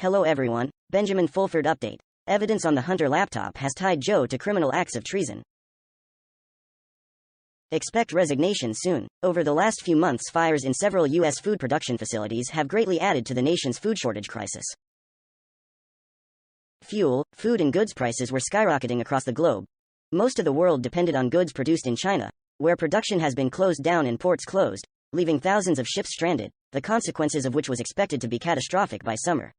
Hello everyone, Benjamin Fulford update. Evidence on the Hunter laptop has tied Joe to criminal acts of treason. Expect resignation soon. Over the last few months, fires in several U.S. food production facilities have greatly added to the nation's food shortage crisis. Fuel, food and goods prices were skyrocketing across the globe. Most of the world depended on goods produced in China, where production has been closed down and ports closed, leaving thousands of ships stranded, the consequences of which was expected to be catastrophic by summer.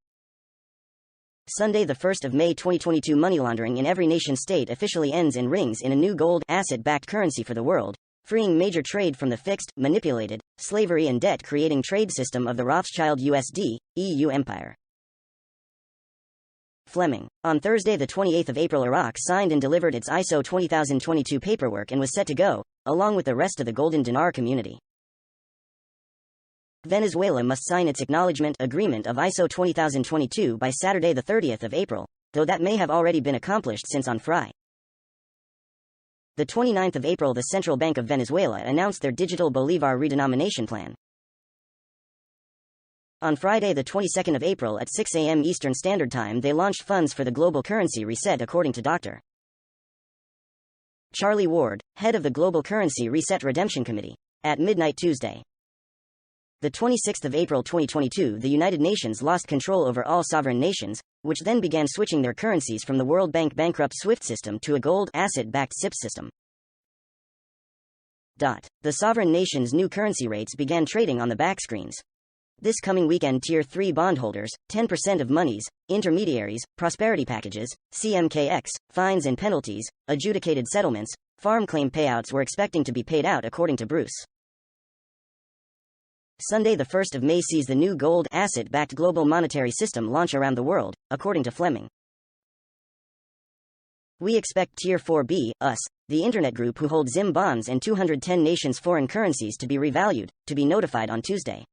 Sunday, the 1st of May 2022, money laundering in every nation-state officially ends and rings in a new gold, asset-backed currency for the world, freeing major trade from the fixed, manipulated, slavery and debt-creating trade system of the Rothschild USD, EU empire. Fleming. On Thursday, the 28th of April, Iraq signed and delivered its ISO 20022 paperwork and was set to go, along with the rest of the Golden Dinar community. Venezuela must sign its acknowledgement agreement of ISO 20022 by Saturday, the 30th of April, though that may have already been accomplished since on Friday, the 29th of April, the Central Bank of Venezuela announced their digital bolivar redenomination plan. On Friday, the 22nd of April at 6 a.m. Eastern Standard Time, they launched funds for the global currency reset, according to Dr. Charlie Ward, head of the Global Currency Reset Redemption Committee, at midnight Tuesday, the 26th of April 2022, the United Nations lost control over all sovereign nations, which then began switching their currencies from the World Bank bankrupt SWIFT system to a gold, asset-backed SIPS system. The sovereign nations' new currency rates began trading on the backscreens. This coming weekend, Tier 3 bondholders, 10% of monies, intermediaries, prosperity packages, CMKX, fines and penalties, adjudicated settlements, farm claim payouts were expecting to be paid out, according to Bruce. Sunday, the 1st of May sees the new gold, asset-backed global monetary system launch around the world, according to Fleming. We expect Tier 4B, us, the internet group who hold ZIM bonds and 210 nations' foreign currencies to be revalued, to be notified on Tuesday,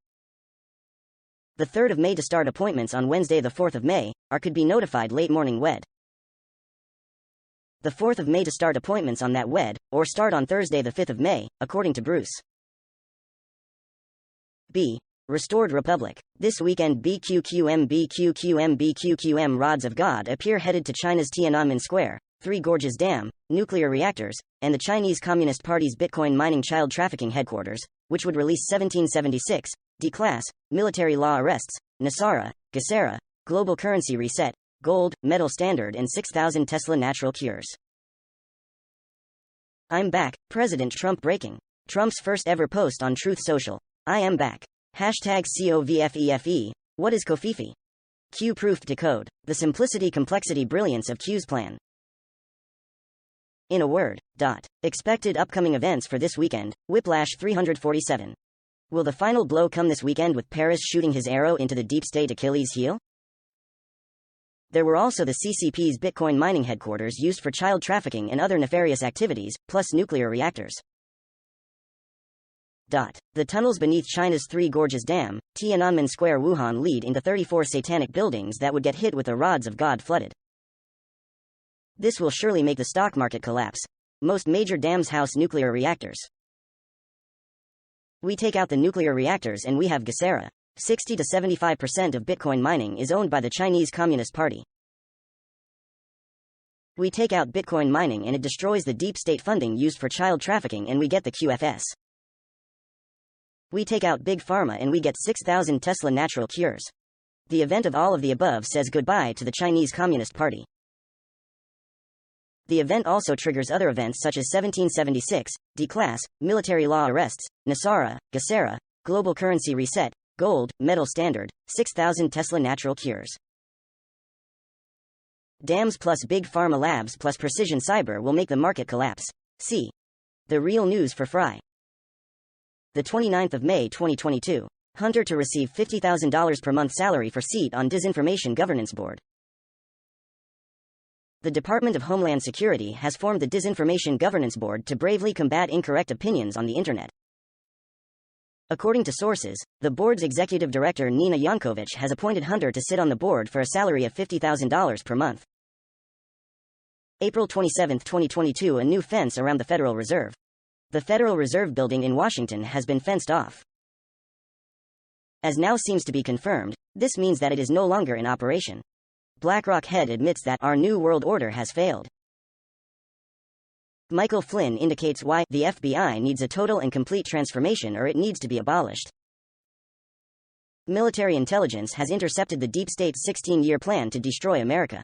the 3rd of May, to start appointments on Wednesday, the 4th of May, or could be notified late morning WED. The 4th of May to start appointments on that WED, or start on Thursday, the 5th of May, according to Bruce. B. Restored Republic. This weekend, BQQM rods of God appear headed to China's Tiananmen Square, Three Gorges Dam, nuclear reactors, and the Chinese Communist Party's Bitcoin mining child trafficking headquarters, which would release 1776, D-class, military law arrests, Nasara, Gacera, global currency reset, gold, metal standard and 6,000 Tesla natural cures. I'm back, President Trump breaking. Trump's first ever post on Truth Social. I am back. Hashtag COVFEFE. What is Kofifi? Q-proof decode. The simplicity, complexity, brilliance of Q's plan. In a word. Expected upcoming events for this weekend. Whiplash 347. Will the final blow come this weekend with Paris shooting his arrow into the deep state Achilles heel? There were also the CCP's Bitcoin mining headquarters used for child trafficking and other nefarious activities, plus nuclear reactors. The tunnels beneath China's Three Gorges Dam, Tiananmen Square, Wuhan lead into 34 satanic buildings that would get hit with the rods of God flooded. This will surely make the stock market collapse. Most major dams house nuclear reactors. We take out the nuclear reactors and we have Gacera. 60 to 75% of Bitcoin mining is owned by the Chinese Communist Party. We take out Bitcoin mining and it destroys the deep state funding used for child trafficking and we get the QFS. We take out Big Pharma and we get 6,000 Tesla natural cures. The event of all of the above says goodbye to the Chinese Communist Party. The event also triggers other events such as 1776, D-class, military law arrests, Nasara, Gacera, global currency reset, gold, metal standard, 6,000 Tesla natural cures. Dams plus Big Pharma labs plus precision cyber will make the market collapse. See the real news for Fry. The 29th of May 2022. Hunter to receive $50,000 per month salary for seat on Disinformation Governance Board. The Department of Homeland Security has formed the Disinformation Governance Board to bravely combat incorrect opinions on the internet. According to sources, the board's executive director Nina Yankovic has appointed Hunter to sit on the board for a salary of $50,000 per month. April 27, 2022. A new fence around the Federal Reserve. The Federal Reserve building in Washington has been fenced off. As now seems to be confirmed, This means that it is no longer in operation. BlackRock head admits that our new world order has failed. Michael Flynn indicates why the FBI needs a total and complete transformation or it needs to be abolished. Military intelligence has intercepted the deep state's 16-year plan to destroy America.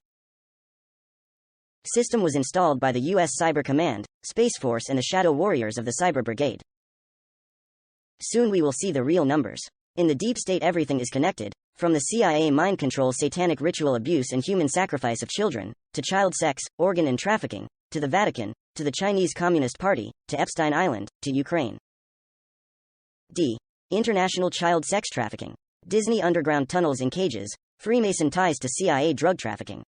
System was installed by the U.S. Cyber Command, Space Force and the Shadow Warriors of the Cyber Brigade. Soon we will see the real numbers. In the deep state everything is connected, from the CIA mind control, satanic ritual abuse and human sacrifice of children, to child sex, organ and trafficking, to the Vatican, to the Chinese Communist Party, to Epstein Island, to Ukraine. D. International child sex trafficking. Disney underground tunnels in cages, Freemason ties to CIA drug trafficking.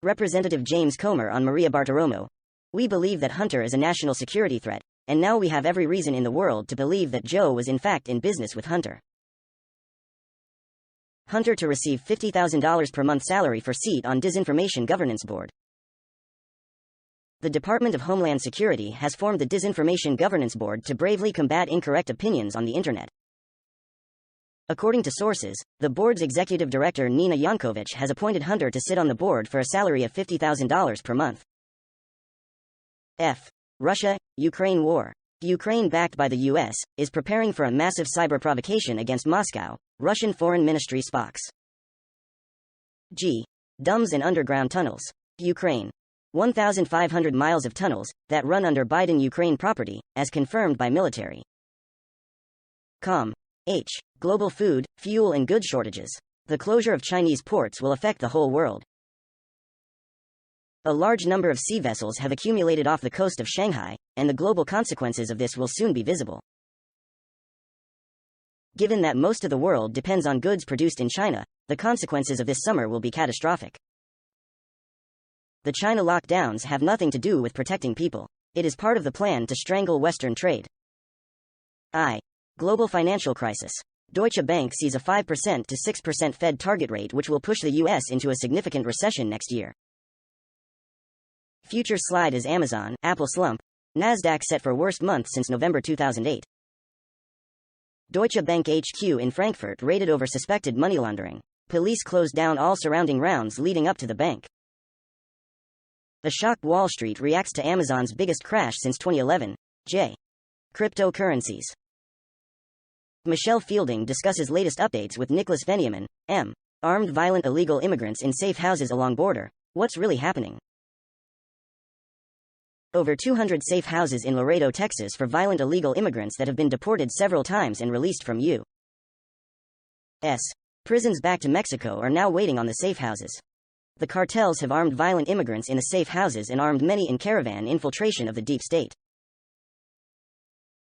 Representative James Comer on Maria Bartiromo. We believe that Hunter is a national security threat, and now we have every reason in the world to believe that Joe was in fact in business with Hunter. Hunter to receive $50,000 per month salary for seat on Disinformation Governance Board. The Department of Homeland Security has formed the Disinformation Governance Board to bravely combat incorrect opinions on the Internet. According to sources, the board's executive director Nina Yankovic has appointed Hunter to sit on the board for a salary of $50,000 per month. F. Russia-Ukraine war. Ukraine, backed by the U.S., is preparing for a massive cyber provocation against Moscow, Russian Foreign Ministry Spox. G. Dumbs and underground tunnels. Ukraine. 1,500 miles of tunnels that run under Biden Ukraine property, as confirmed by military. Com. H. Global food, fuel and goods shortages. The closure of Chinese ports will affect the whole world. A large number of sea vessels have accumulated off the coast of Shanghai, and the global consequences of this will soon be visible. Given that most of the world depends on goods produced in China, the consequences of this summer will be catastrophic. The China lockdowns have nothing to do with protecting people. It is part of the plan to strangle Western trade. I. Global financial crisis. Deutsche Bank sees a 5% to 6% Fed target rate, which will push the U.S. into a significant recession next year. Future slide is Amazon, Apple slump, Nasdaq set for worst month since November 2008. Deutsche Bank HQ in Frankfurt raided over suspected money laundering. Police closed down all surrounding rounds leading up to the bank. A shocked Wall Street reacts to Amazon's biggest crash since 2011. J. Cryptocurrencies. Michelle Fielding discusses latest updates with Nicholas Veniamin, M. Armed violent illegal immigrants in safe houses along border. What's really happening? Over 200 safe houses in Laredo, Texas for violent illegal immigrants that have been deported several times and released from U.S. prisons back to Mexico are now waiting on the safe houses. The cartels have armed violent immigrants in the safe houses and armed many in caravan infiltration of the deep state.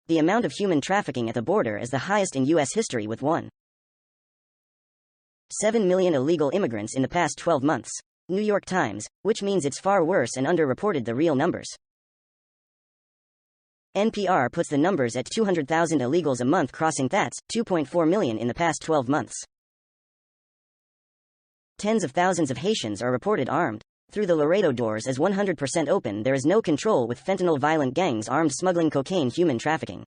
The amount of human trafficking at the border is the highest in U.S. history, with 1.7 million illegal immigrants in the past 12 months. New York Times, which means it's far worse and underreported the real numbers. NPR puts the numbers at 200,000 illegals a month crossing. That's 2.4 million in the past 12 months. Tens of thousands of Haitians are reported armed. Through the Laredo doors as 100% open, there is no control, with fentanyl violent gangs armed smuggling cocaine, human trafficking.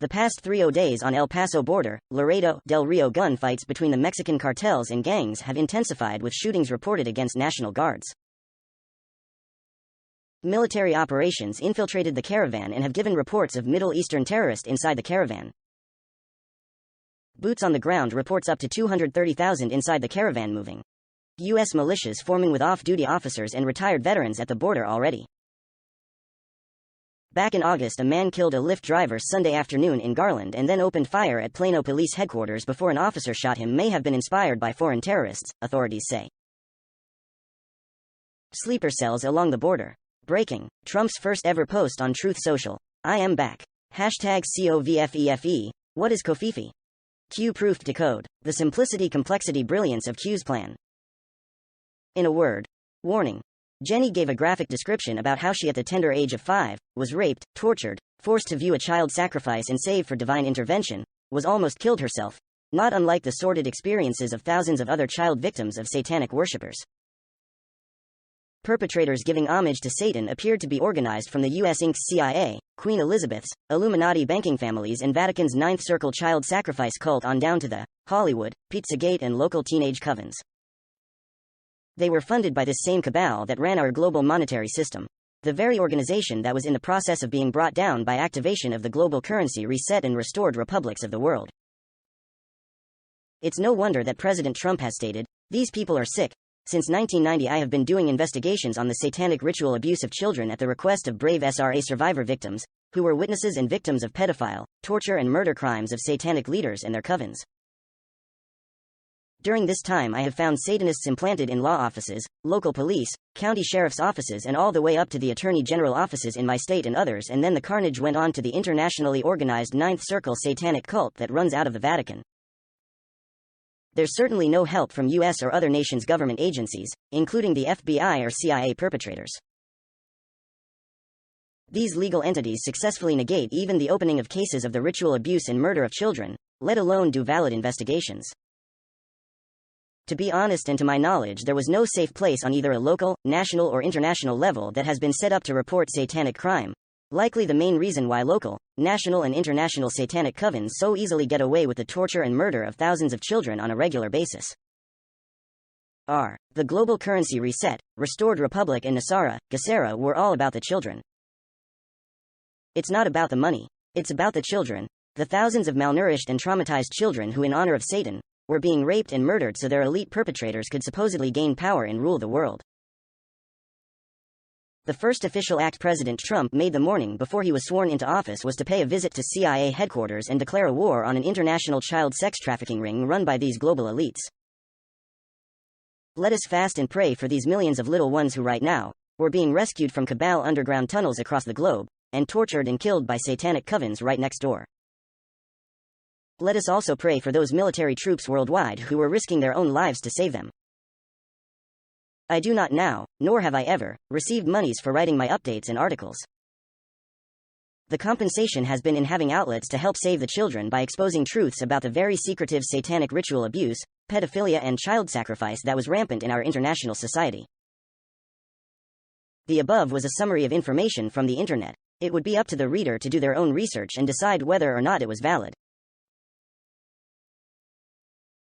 The past 3 days on El Paso border, Laredo, Del Rio gunfights between the Mexican cartels and gangs have intensified, with shootings reported against National Guards. Military operations infiltrated the caravan and have given reports of Middle Eastern terrorists inside the caravan. Boots on the ground reports up to 230,000 inside the caravan moving. U.S. militias forming with off-duty officers and retired veterans at the border already. Back in August, a man killed a Lyft driver Sunday afternoon in Garland and then opened fire at Plano Police Headquarters before an officer shot him. May have been inspired by foreign terrorists, authorities say. Sleeper cells along the border. Breaking. Trump's first ever post on Truth Social. I am back. Hashtag COVFEFE. What is Covfefe? Q-proofed decode. The simplicity, complexity, brilliance of Q's plan. In a word. Warning. Jenny gave a graphic description about how she, at the tender age of 5, was raped, tortured, forced to view a child sacrifice and saved for divine intervention, was almost killed herself, not unlike the sordid experiences of thousands of other child victims of satanic worshippers. Perpetrators giving homage to Satan appeared to be organized from the U.S. Inc.'s CIA, Queen Elizabeth's, Illuminati banking families and Vatican's Ninth Circle child sacrifice cult on down to the Hollywood, Pizzagate and local teenage covens. They were funded by this same cabal that ran our global monetary system. The very organization that was in the process of being brought down by activation of the global currency reset and restored republics of the world. It's no wonder that President Trump has stated, "These people are sick. Since 1990 I have been doing investigations on the satanic ritual abuse of children at the request of brave SRA survivor victims, who were witnesses and victims of pedophile, torture and murder crimes of satanic leaders and their covens. During this time I have found Satanists implanted in law offices, local police, county sheriff's offices and all the way up to the Attorney General offices in my state and others, and then the carnage went on to the internationally organized Ninth Circle satanic cult that runs out of the Vatican. There's certainly no help from US or other nations' government agencies, including the FBI or CIA perpetrators. These legal entities successfully negate even the opening of cases of the ritual abuse and murder of children, let alone do valid investigations. To be honest, and to my knowledge, there was no safe place on either a local, national or international level that has been set up to report satanic crime. Likely the main reason why local, national and international satanic covens so easily get away with the torture and murder of thousands of children on a regular basis. The global currency reset, restored republic and Nasara, Gesara were all about the children. It's not about the money. It's about the children. The thousands of malnourished and traumatized children who, in honor of Satan, were being raped and murdered so their elite perpetrators could supposedly gain power and rule the world. The first official act President Trump made the morning before he was sworn into office was to pay a visit to CIA headquarters and declare a war on an international child sex trafficking ring run by these global elites. Let us fast and pray for these millions of little ones who right now were being rescued from cabal underground tunnels across the globe and tortured and killed by satanic covens right next door. Let us also pray for those military troops worldwide who were risking their own lives to save them. I do not now, nor have I ever, received monies for writing my updates and articles. The compensation has been in having outlets to help save the children by exposing truths about the very secretive satanic ritual abuse, pedophilia and child sacrifice that was rampant in our international society. The above was a summary of information from the internet. It would be up to the reader to do their own research and decide whether or not it was valid.